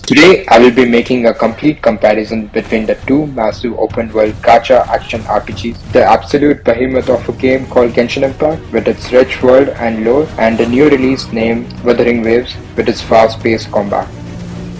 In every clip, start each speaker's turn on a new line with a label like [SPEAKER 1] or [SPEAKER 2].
[SPEAKER 1] Today, I will be making a complete comparison between the two massive open-world gacha action RPGs, the absolute behemoth of a game called Genshin Impact with its rich world and lore, and the new release named Wuthering Waves with its fast-paced combat.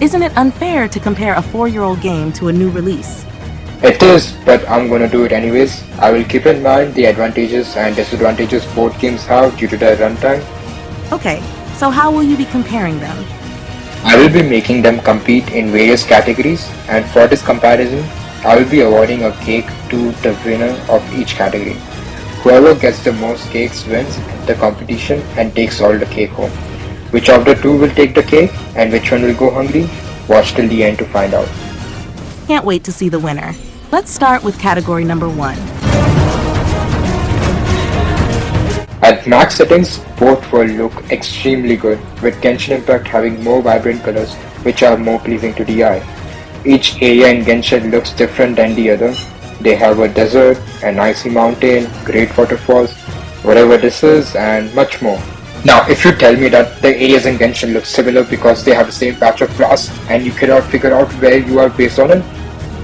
[SPEAKER 2] Isn't it unfair to compare a 4-year-old game to a new release?
[SPEAKER 1] It is, but I'm gonna do it anyways. I will keep in mind the advantages and disadvantages both games have due to their runtime.
[SPEAKER 2] Okay, so how will you be comparing them?
[SPEAKER 1] I will be making them compete in various categories, and for this comparison, I will be awarding a cake to the winner of each category. Whoever gets the most cakes wins the competition and takes all the cake home. Which of the two will take the cake and which one will go hungry? Watch till the end to find out.
[SPEAKER 2] Can't wait to see the winner. Let's start with category number 1.
[SPEAKER 1] At max settings, both will look extremely good, with Genshin Impact having more vibrant colors which are more pleasing to the eye. Each area in Genshin looks different than the other. They have a desert, an icy mountain, great waterfalls, whatever this is, and much more. Now, if you tell me that the areas in Genshin look similar because they have the same patch of grass and you cannot figure out where you are based on it,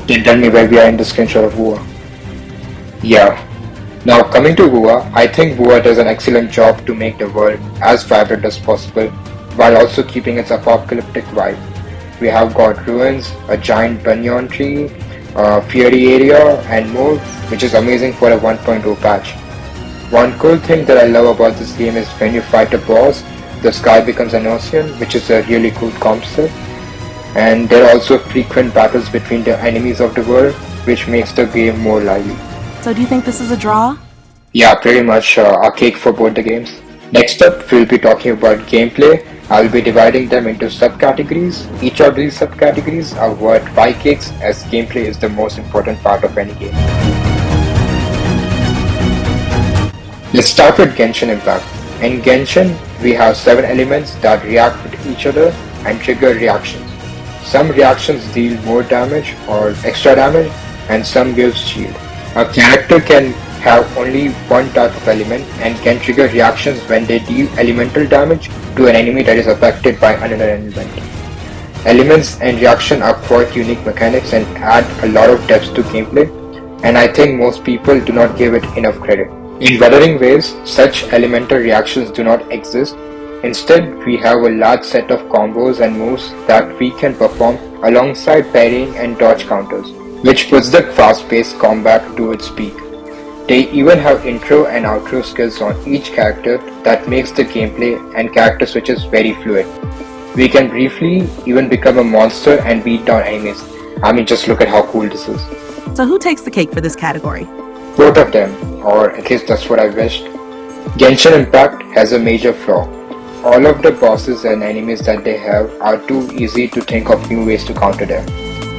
[SPEAKER 1] then tell me where we are in the screenshot of Wua. Yeah. Now coming to Wua, I think Wua does an excellent job to make the world as vibrant as possible while also keeping its apocalyptic vibe. We have got ruins, a giant banyan tree, a fiery area and more, which is amazing for a 1.0 patch. One cool thing that I love about this game is when you fight a boss, the sky becomes an ocean, which is a really cool concept. And there are also frequent battles between the enemies of the world, which makes the game more lively.
[SPEAKER 2] So do you think this is a draw?
[SPEAKER 1] Yeah, pretty much a cake for both the games. Next up, we'll be talking about gameplay. I'll be dividing them into subcategories. Each of these subcategories are worth 5 cakes as gameplay is the most important part of any game. Let's start with Genshin Impact. In Genshin, we have 7 elements that react with each other and trigger reactions. Some reactions deal more damage or extra damage and some gives shield. A character can have only one type of element and can trigger reactions when they deal elemental damage to an enemy that is affected by another element. Elements and reaction are quite unique mechanics and add a lot of depth to gameplay, and I think most people do not give it enough credit. In Wuthering Waves, such elemental reactions do not exist. Instead, we have a large set of combos and moves that we can perform alongside parrying and dodge counters, which puts the fast-paced combat to its peak. They even have intro and outro skills on each character that makes the gameplay and character switches very fluid. We can briefly even become a monster and beat down enemies. I mean, just look at how cool this is.
[SPEAKER 2] So who takes the cake for this category?
[SPEAKER 1] Both of them, or at least that's what I wished. Genshin Impact has a major flaw. All of the bosses and enemies that they have are too easy to think of new ways to counter them.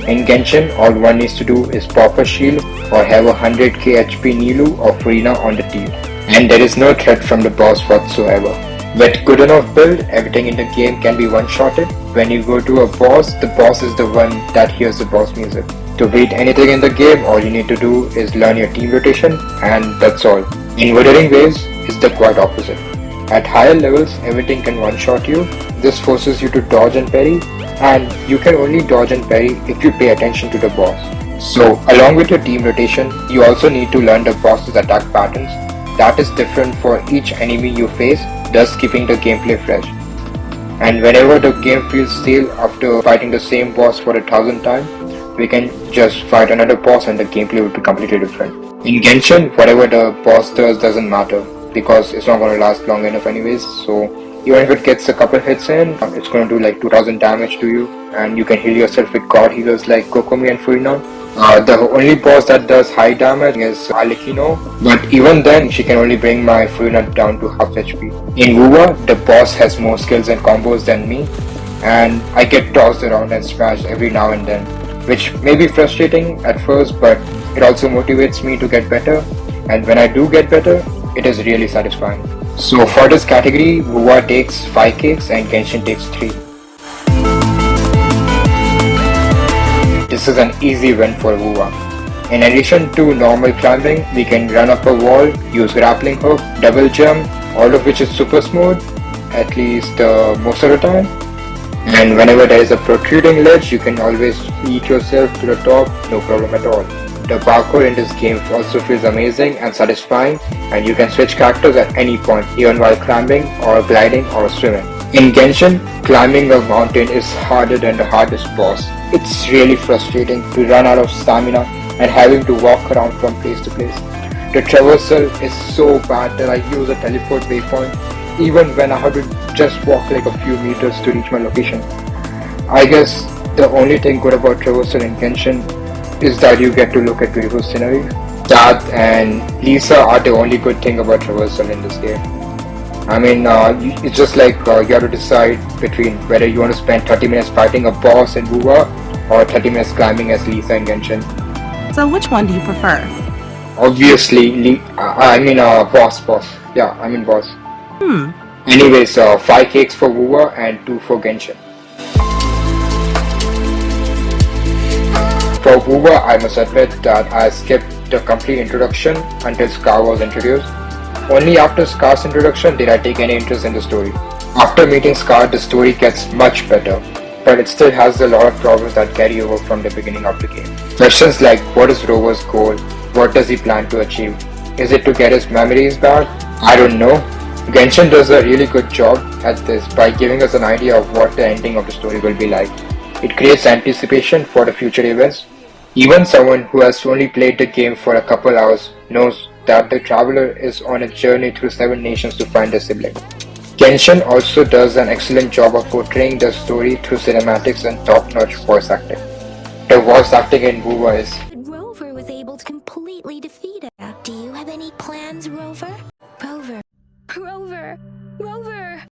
[SPEAKER 1] In Genshin, all one needs to do is pop a shield or have a 100k HP Nilu or Furina on the team, and there is no threat from the boss whatsoever. With good enough build, everything in the game can be one-shotted. When you go to a boss, the boss is the one that hears the boss music. To beat anything in the game, all you need to do is learn your team rotation, and that's all. In Wuthering Waves, it's the quite opposite. At higher levels, everything can one-shot you. This forces you to dodge and parry, and you can only dodge and parry if you pay attention to the boss. So, along with your team rotation, you also need to learn the boss's attack patterns. That is different for each enemy you face, thus keeping the gameplay fresh. And whenever the game feels stale after fighting the same boss for 1,000 times, we can just fight another boss and the gameplay will be completely different. In Genshin, whatever the boss does doesn't matter, because it's not going to last long enough anyways, so even if it gets a couple hits in, it's going to do like 2000 damage to you, and you can heal yourself with god healers like Kokomi and Furina. The only boss that does high damage is Alikino, but even then she can only bring my Furina down to half HP. In Wua, the boss has more skills and combos than me, and I get tossed around and smashed every now and then, which may be frustrating at first, but it also motivates me to get better, and when I do get better, it is really satisfying. So for this category, Wua takes 5 cakes and Genshin takes 3. This is an easy win for Wua. In addition to normal climbing, we can run up a wall, use grappling hook, double jump, all of which is super smooth, at least most of the time. And whenever there is a protruding ledge, you can always eat yourself to the top, no problem at all. The parkour in this game also feels amazing and satisfying, and you can switch characters at any point, even while climbing or gliding or swimming. In Genshin, climbing a mountain is harder than the hardest boss. It's really frustrating to run out of stamina and having to walk around from place to place. The traversal is so bad that I use a teleport waypoint even when I have to just walk like a few meters to reach my location. I guess the only thing good about traversal in Genshin is that you get to look at beautiful scenery. That and Lisa are the only good thing about traversal in this game. I mean, it's just like you have to decide between whether you want to spend 30 minutes fighting a boss in Wuwa or 30 minutes climbing as Lisa in Genshin.
[SPEAKER 2] So which one do you prefer?
[SPEAKER 1] Obviously, boss. Yeah, I mean boss. Anyways, 5 cakes for Wuwa and 2 for Genshin. For Wuwa, I must admit that I skipped the complete introduction until Scar was introduced. Only after Scar's introduction did I take any interest in the story. After meeting Scar, the story gets much better, but it still has a lot of problems that carry over from the beginning of the game. Questions like what is Rover's goal? What does he plan to achieve? Is it to get his memories back? I don't know. Genshin does a really good job at this by giving us an idea of what the ending of the story will be like. It creates anticipation for the future events. Even someone who has only played the game for a couple hours knows that the traveler is on a journey through 7 nations to find their sibling. Genshin also does an excellent job of portraying the story through cinematics and top-notch voice acting. The voice acting in Wuwa is
[SPEAKER 3] Rover was able to completely defeat her. Do you have any plans, Rover? Rover. Rover. Rover.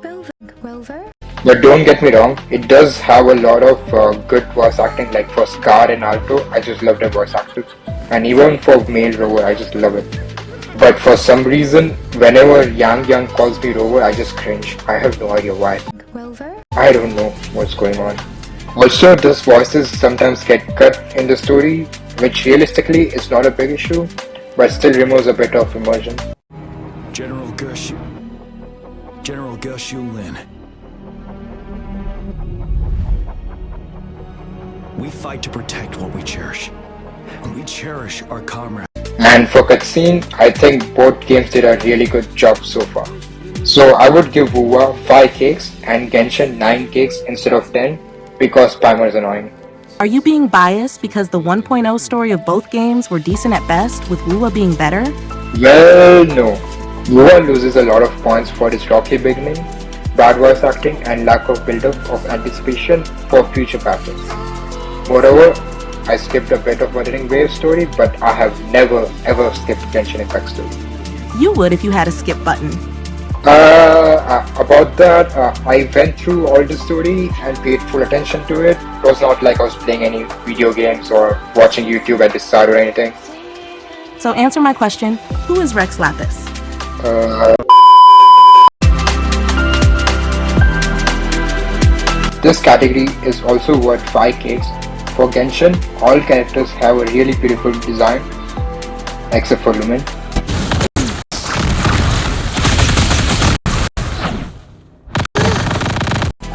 [SPEAKER 3] Rover. Rover.
[SPEAKER 1] But don't get me wrong, it does have a lot of good voice acting, like for Scar and Alto, I just love their voice actors. And even for male Rover, I just love it. But for some reason, whenever Yang calls me Rover, I just cringe. I have no idea why.
[SPEAKER 3] Rover?
[SPEAKER 1] I don't know what's going on. Also, these voices sometimes get cut in the story, which realistically is not a big issue, but still removes a bit of immersion.
[SPEAKER 4] General Gershu Lin. We fight to protect what we cherish, and we cherish our comrades.
[SPEAKER 1] And for cutscene, I think both games did a really good job so far. So I would give Wuwa 5 cakes and Genshin 9 cakes instead of 10 because Spammer is annoying.
[SPEAKER 2] Are you being biased because the 1.0 story of both games were decent at best, with Wuwa being better?
[SPEAKER 1] Well, no. Wuwa loses a lot of points for its rocky beginning, bad voice acting, and lack of build-up of anticipation for future patches. Moreover, I skipped a bit of Wuthering Waves story, but I have never ever skipped Genshin Impact story.
[SPEAKER 2] You would if you had a skip button.
[SPEAKER 1] About that, I went through all the story and paid full attention to it. It was not like I was playing any video games or watching YouTube at the start or anything.
[SPEAKER 2] So answer my question, who is Rex Lapis?
[SPEAKER 1] This category is also worth 5 cakes. For Genshin, all characters have a really beautiful design, except for Lumen.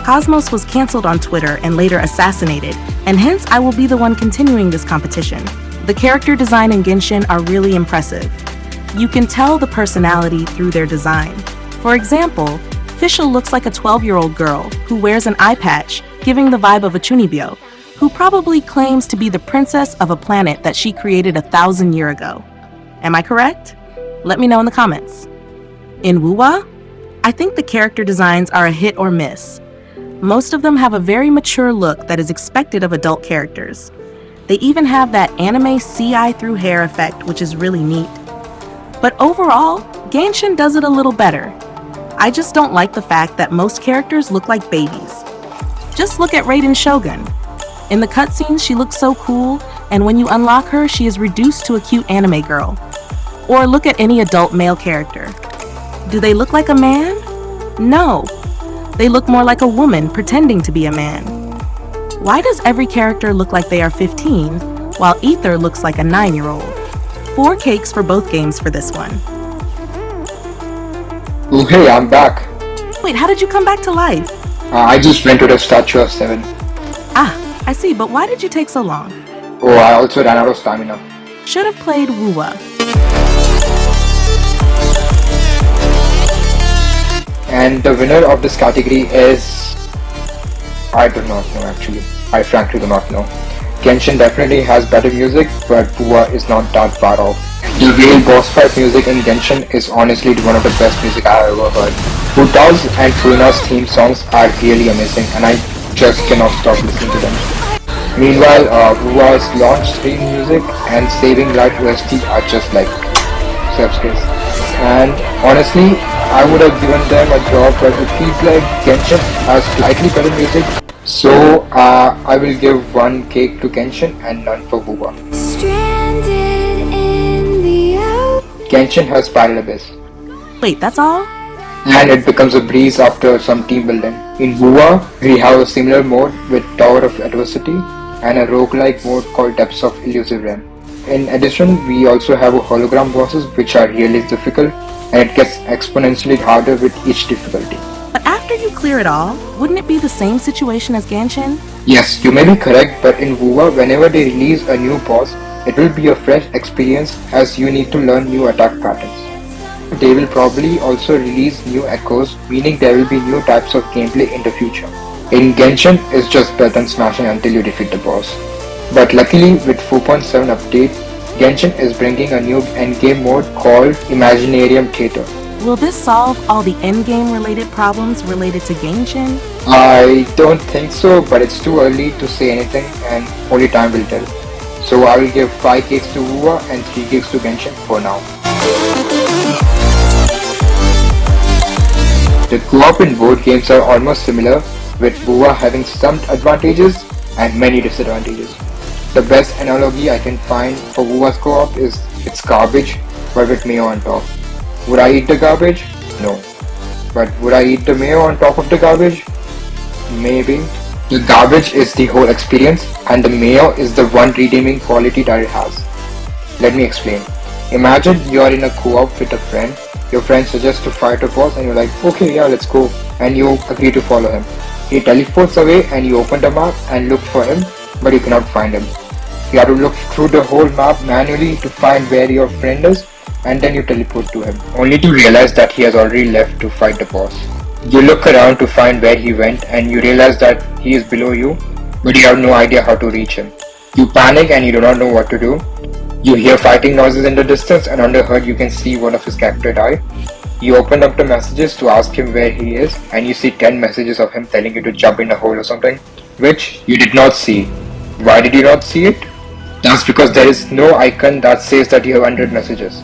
[SPEAKER 2] Cosmos was cancelled on Twitter and later assassinated, and hence I will be the one continuing this competition. The character design in Genshin are really impressive. You can tell the personality through their design. For example, Fischl looks like a 12-year-old girl who wears an eye patch, giving the vibe of a Chunibyo, who probably claims to be the princess of a planet that she created 1,000 years ago. Am I correct? Let me know in the comments. In Wuwa, I think the character designs are a hit or miss. Most of them have a very mature look that is expected of adult characters. They even have that anime see-eye-through hair effect, which is really neat. But overall, Genshin does it a little better. I just don't like the fact that most characters look like babies. Just look at Raiden Shogun. In the cutscenes, she looks so cool, and when you unlock her, she is reduced to a cute anime girl. Or look at any adult male character. Do they look like a man? No. They look more like a woman pretending to be a man. Why does every character look like they are 15, while Ether looks like a 9-year-old? 4 cakes for both games for this one.
[SPEAKER 1] Oh hey, I'm back.
[SPEAKER 2] Wait, how did you come back to life?
[SPEAKER 1] I just went to the statue of 7.
[SPEAKER 2] Ah, I see, but why did you take so long?
[SPEAKER 1] Oh, I also ran out of stamina.
[SPEAKER 2] Should have played Wuwa.
[SPEAKER 1] And the winner of this category is... I do not know actually. I frankly do not know. Genshin definitely has better music, but Wuwa is not that far off. The real boss fight music in Genshin is honestly one of the best music I have ever heard. Uta's and Furuna's theme songs are really amazing and I just cannot stop listening to them. Meanwhile, Wuwa's launch screen music and Saving Light OST are just like chef's kiss. And honestly, I would have given them a draw, but it feels like Genshin has slightly better music. So I will give one cake to Genshin and none for Wuwa.
[SPEAKER 3] Stranded in the ocean.
[SPEAKER 1] Genshin has Spiral Abyss,
[SPEAKER 2] Wait, that's all?
[SPEAKER 1] and it becomes a breeze after some team building. In Wuwa, we have a similar mode with Tower of Adversity and a roguelike mode called Depths of Elusive Realm. In addition, we also have a hologram bosses which are really difficult and it gets exponentially harder with each difficulty.
[SPEAKER 2] But after you clear it all, wouldn't it be the same situation as Genshin?
[SPEAKER 1] Yes, you may be correct, but in Wuwa, whenever they release a new boss, it will be a fresh experience as you need to learn new attack patterns. They will probably also release new echoes, meaning there will be new types of gameplay in the future. In Genshin, it's just button smashing until you defeat the boss. But luckily, with 4.7 update, Genshin is bringing a new endgame mode called Imaginarium Theater.
[SPEAKER 2] Will this solve all the endgame related problems related to Genshin?
[SPEAKER 1] I don't think so, but it's too early to say anything and only time will tell. So I will give 5 cakes to Wuwa and 3 cakes to Genshin for now. The co-op in both games are almost similar, with Wuwa having some advantages and many disadvantages. The best analogy I can find for Wuwa's co-op is it's garbage but with mayo on top. Would I eat the garbage? No. But would I eat the mayo on top of the garbage? Maybe. The garbage is the whole experience and the mayo is the one redeeming quality that it has. Let me explain. Imagine you are in a co-op with a friend. Your friend suggests to fight a boss and you're like, okay, yeah, let's go. And you agree to follow him. He teleports away and you open the map and look for him, but you cannot find him. You have to look through the whole map manually to find where your friend is, and then you teleport to him, only to realize that he has already left to fight the boss. You look around to find where he went and you realize that he is below you, but you have no idea how to reach him. You panic and you do not know what to do. You hear fighting noises in the distance and on the HUD you can see one of his character die. You open up the messages to ask him where he is and you see 10 messages of him telling you to jump in a hole or something, which you did not see. Why did you not see it? That's because there is no icon that says that you have 100 messages.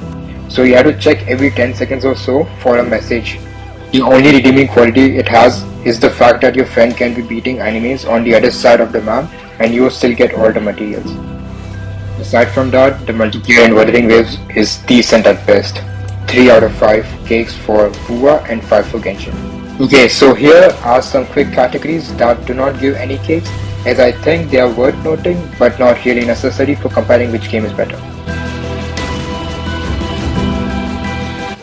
[SPEAKER 1] So you have to check every 10 seconds or so for a message. The only redeeming quality it has is the fact that your friend can be beating enemies on the other side of the map and you will still get all the materials. Aside from that, the multiplayer in Wuthering Waves is decent at best. 3 out of 5 cakes for Wuwa and 5 for Genshin. Okay, so here are some quick categories that do not give any cakes, as I think they are worth noting but not really necessary for comparing which game is better.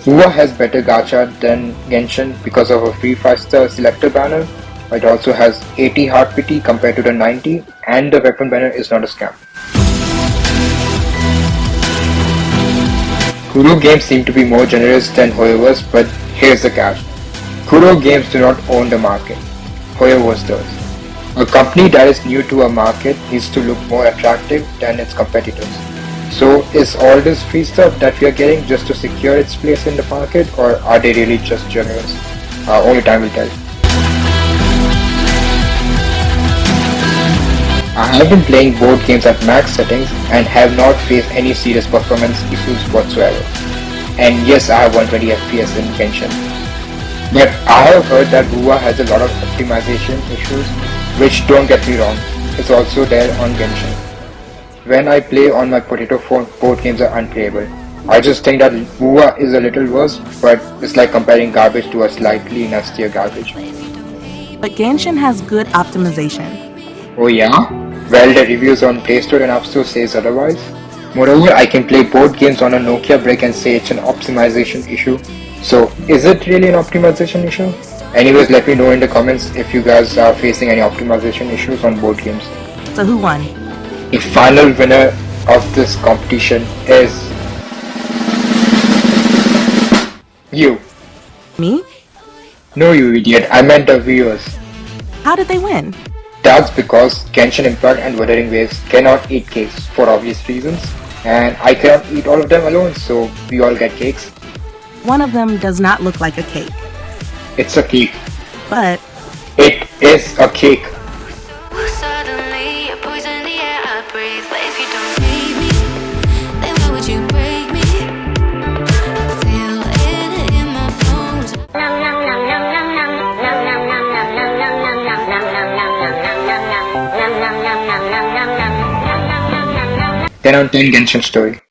[SPEAKER 1] Wuwa has better gacha than Genshin because of a free 5-star selector banner. It also has 80 heart pity compared to the 90 and the weapon banner is not a scam. Kuro games seem to be more generous than Hoyoverse, but here's the catch. Kuro games do not own the market. Hoyoverse does. A company that is new to a market needs to look more attractive than its competitors. So is all this free stuff that we are getting just to secure its place in the market, or are they really just generous? Only time will tell. I have been playing both games at max settings and have not faced any serious performance issues whatsoever. And yes, I have 120 FPS in Genshin. But I have heard that Wuwa has a lot of optimization issues, which don't get me wrong, it's also there on Genshin. When I play on my potato phone, both games are unplayable. I just think that Wuwa is a little worse, but it's like comparing garbage to a slightly nastier garbage.
[SPEAKER 2] But Genshin has good optimization.
[SPEAKER 1] Oh yeah? Well, the reviews on Play Store and App Store says otherwise. Moreover, I can play both games on a Nokia brick and say it's an optimization issue. So, is it really an optimization issue? Anyways, let me know in the comments if you guys are facing any optimization issues on board games.
[SPEAKER 2] So who won?
[SPEAKER 1] The final winner of this competition is you.
[SPEAKER 2] Me?
[SPEAKER 1] No, you idiot. I meant the viewers.
[SPEAKER 2] How did they win?
[SPEAKER 1] That's because Genshin Impact and Wuthering Waves cannot eat cakes for obvious reasons, and I cannot eat all of them alone, so we all get cakes.
[SPEAKER 2] One of them does not look like a cake,
[SPEAKER 1] It's a cake.
[SPEAKER 2] but
[SPEAKER 1] It is a cake.
[SPEAKER 3] Suddenly, you're poison the air I breathe. But if you don't hate me, then why would you break me? Feel it in my bones.
[SPEAKER 1] Ten on 10 Genshin story.